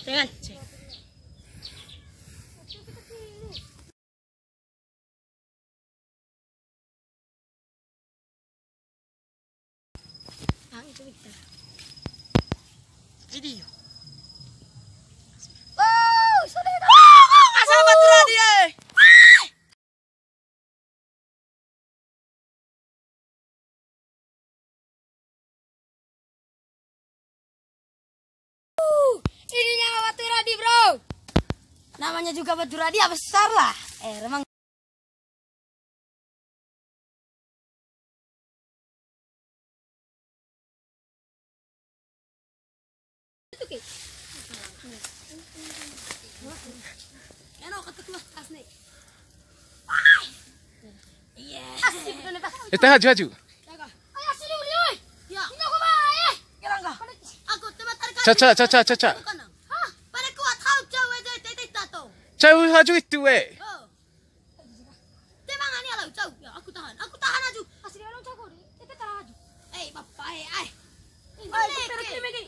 Dengan cek. Itu kita. Video. Oh, sudah. Asal batu radio. Ini nama batu radio, bro. Namanya juga batu radio besar lah. Emang. Oke. Eno ketuk mas asli. Iya. Asik bener Pak. Haju. Ayo sini oi. Ya. Ini aku bae. Kira enggak? Aku teman tarik. Caca. Hah? Pada kuat tahu cewek itu tato. Jauh haju itu we. Oh. Temangannya lah jauh. Ya aku tahan aju. Asli orang jago ni. Kita tahan aju. Bapak Megi.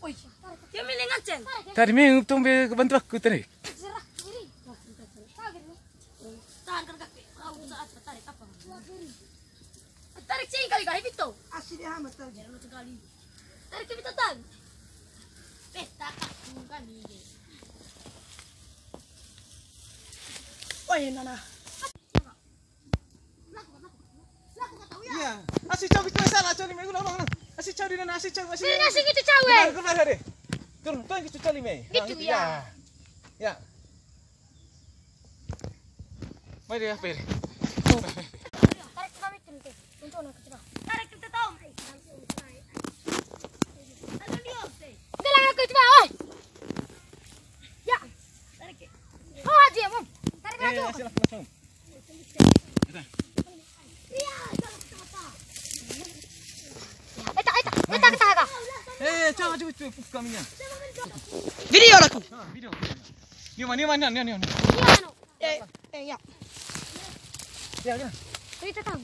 Oi. Dia milih ngaceng. Tadi minggu tu bantu aku tadi. Serah kiri. Tahan kan kaki. Kau saat tarik apa? Tarik sini kali itu. Asli dia amat tahu. Jangan sekali. Tarik kita tang. Pesta kaku kan ini. Oh ya Nana. Laku kata ya. Iya. Asli cowok itu salah cowok ni ulang. Asli cowok di Nana asli cowok asli. Ini nasi gitu cewek. Keluar hari. Turun gitu cowok ni. Gitu ya. Ya. Mari apa ini? Tarik kami tentu. Untuk nak cerah. Tarik kita tahu. Bilang aku coba, oi. Ya. Tarik. Oh, aja, Mom. Tarik aja. Langsung. Iya, jangan apa. Eta. Cowok itu kaminya. Video aku. Video. Ni mana? Iya, anu. Ya. Ya. Kita tahu.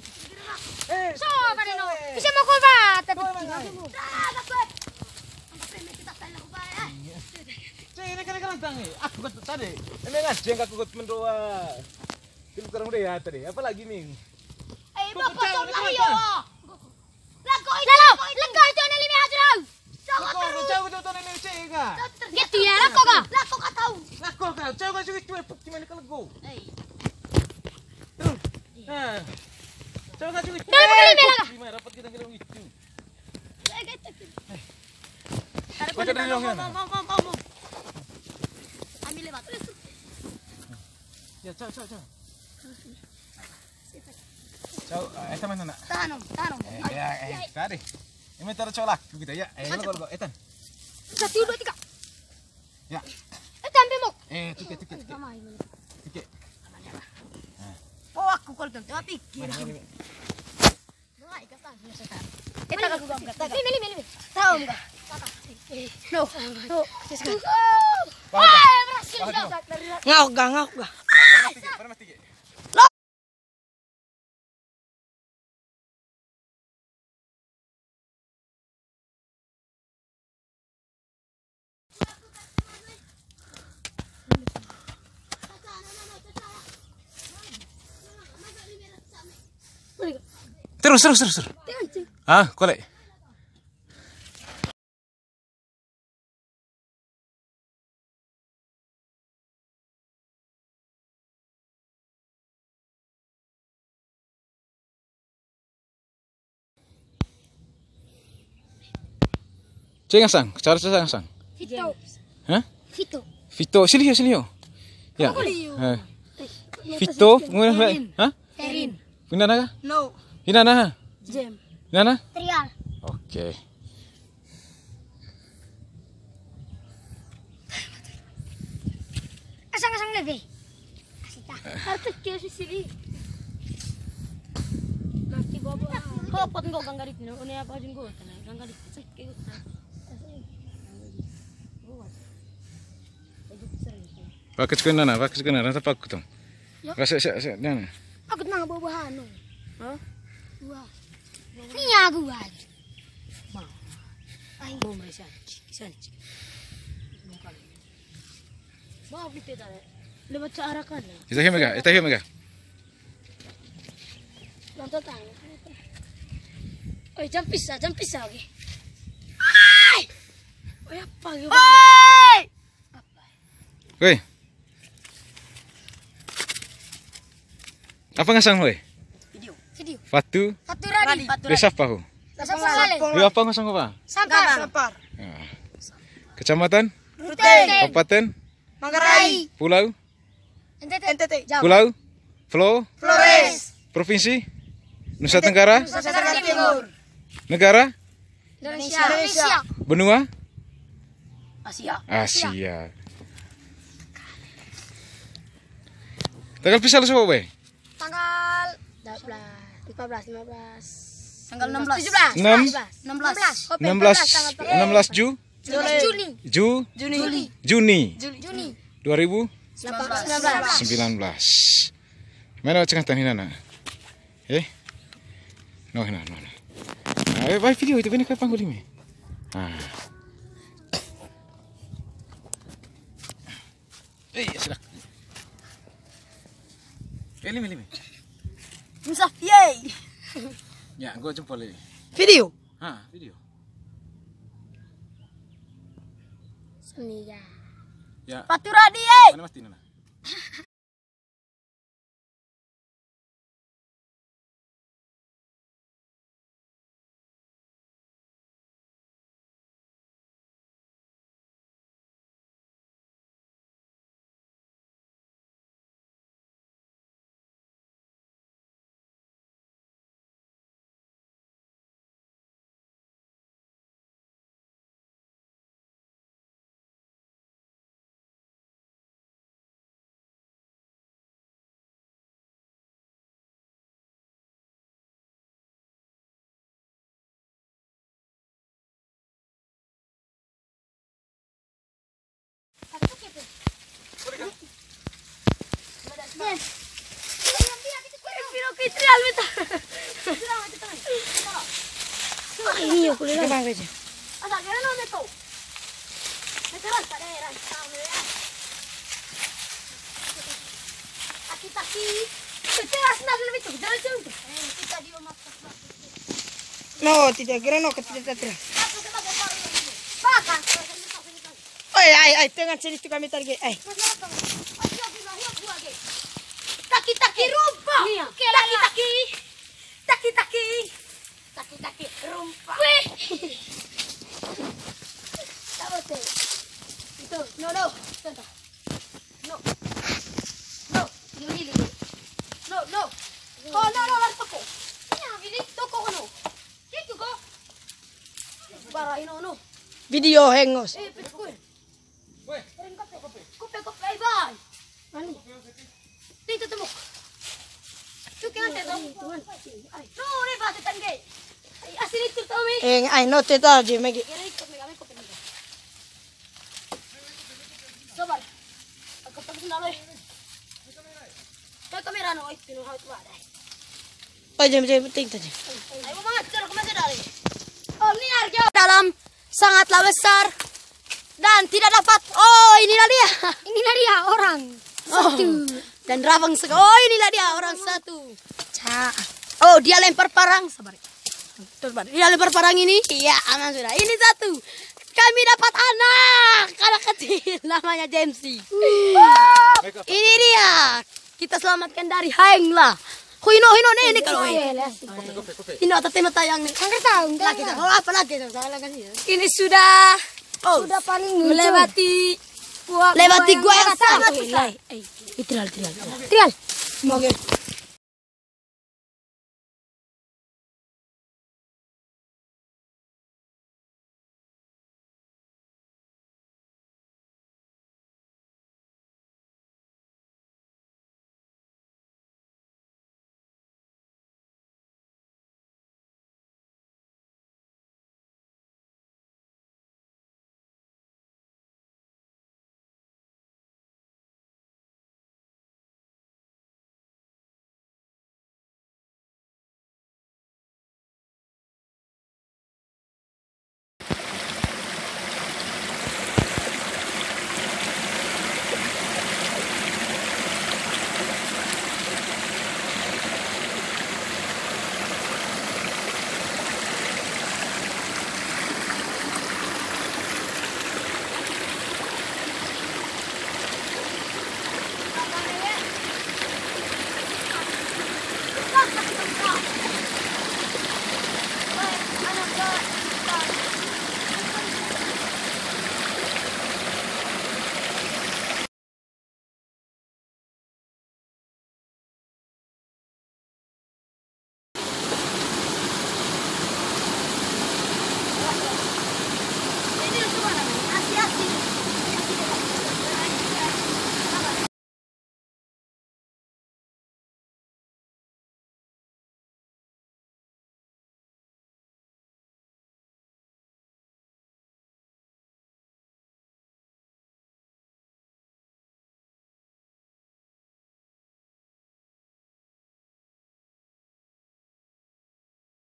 So, Mana no? Bisa mau coba tapi. Ini kan tang aku kat tadi. Ini ngajeng aku kat mendoa. Tim kurang udah ya tadi. Apa lagi nih? Bapak cok lah yo. Lagu itu ana limi hajar. Cowok itu tuh ini cega. Gitu ya, lagu ka tahu. Laku kau. Cowok itu gimana kalau go? Cowok itu. Gimana dapat kita kira itu? Mau. Ambil lewat. Ya, cowok. Cowok, mana nak? Tahan. Tadi. Ini taruh cowok laku kita ya. Lo, Etan. 1, 2, 3. Ya. Ambil mok. Tiket. Oh, aku kalau tentu pikir. Kita aku gambar. Ini. Tahu enggak? No. Berhasil. Ngau ga. Pernah mati. Terus. Kolek. Cengasang, cara cengasang. Fito. Hah? Fito. Silio. Ya. Fito, hah? Terin. Pinana? No. Pinana? Jam. Pinana? Trial. Oke. Asang lagi. Asita. Harus ke sini. Nanti bobo. Pot nggo ganggarit no. Une apa jeng go tanah. Ganggarit sakit. Pakai kena, nanti pakai tu. Kasih, jangan. Aku nang bawa hano. Hah? Wah. Ni aku aja. Mau mereka sanci. Mau kita dah. Lewat cara kan. Ita hiyo mega. Nonton tang. Oi, jam pisah lagi. Ai! Oi, apa gitu? Oi! Apa? Woi. Apa ngasang woi? Video. Fatu. Faturadi. Desa apa ho? Dia apa ngasang apa? Sampar. Kecamatan? Ruteng. Kabupaten? Manggarai. Pulau? NTT. Jauh. Pulau? Flores. Provinsi? Nusa Tenggara? Nusa Tenggara Timur. Negara? Indonesia. Benua? Asia. Tanggal pisah lu siapa woi? Tanggal 15. Tanggal 16. 16 Juni 2019. Mana cengah tani nana? No. Vai video itu ini kapan gue limi? Sudah. Limi. Musaf yay. Ya, gue jempol ini. Video. Video. Seni ya. Ya. Faturadi yay. Mana mesti nana? Ini yo kuliah. Bang aja. Asal kira no meto. Meteran pada era Taki. Meteras na lebih tu. Jalan jauh tu. Kita di rumah. No, tidak kira no tidak. Bahkan. Ay, tengah sini tu kami target. Taki rumpa. Taki rumpa. Weh. Sabote. Itu. No. Tenta. No. Lili. No. Oh, no, vas toko. Ya, vini toko kono. Kiko ko. Bara no. Video hengos. Petkul. Weh. Kopi. Bye. Mani. Dito tumok. Tukingan teto. No, ni ba tetangge. Ay, asin itu tami. Ay no te tarde megi. Kopi. Sobal. Ako pag sinaloy. Kay kamera no, ay pinuha ito ba dai. Oh, jam penting tadi. Ay, mga tsara ko dari. Oh, ni Arjo dalam sangatlah besar dan tidak dapat. Oh, inilah dia orang satu. Dan Ravang oh inilah dia orang satu. Oh, dia lempar parang. Sabar. Dia lempar parang ini. Iya, aman sudah. Ini satu. Kami dapat anak kecil namanya Jamesy. Ini dia. Kita selamatkan dari Haeng lah. Hino ini kalau ini atau tema tayang nih. Enggak tahu. Kita apa lagi salah kasih. Ini sudah paling melewati gua yang sangat besar. Trial. Mau Baik, anak ke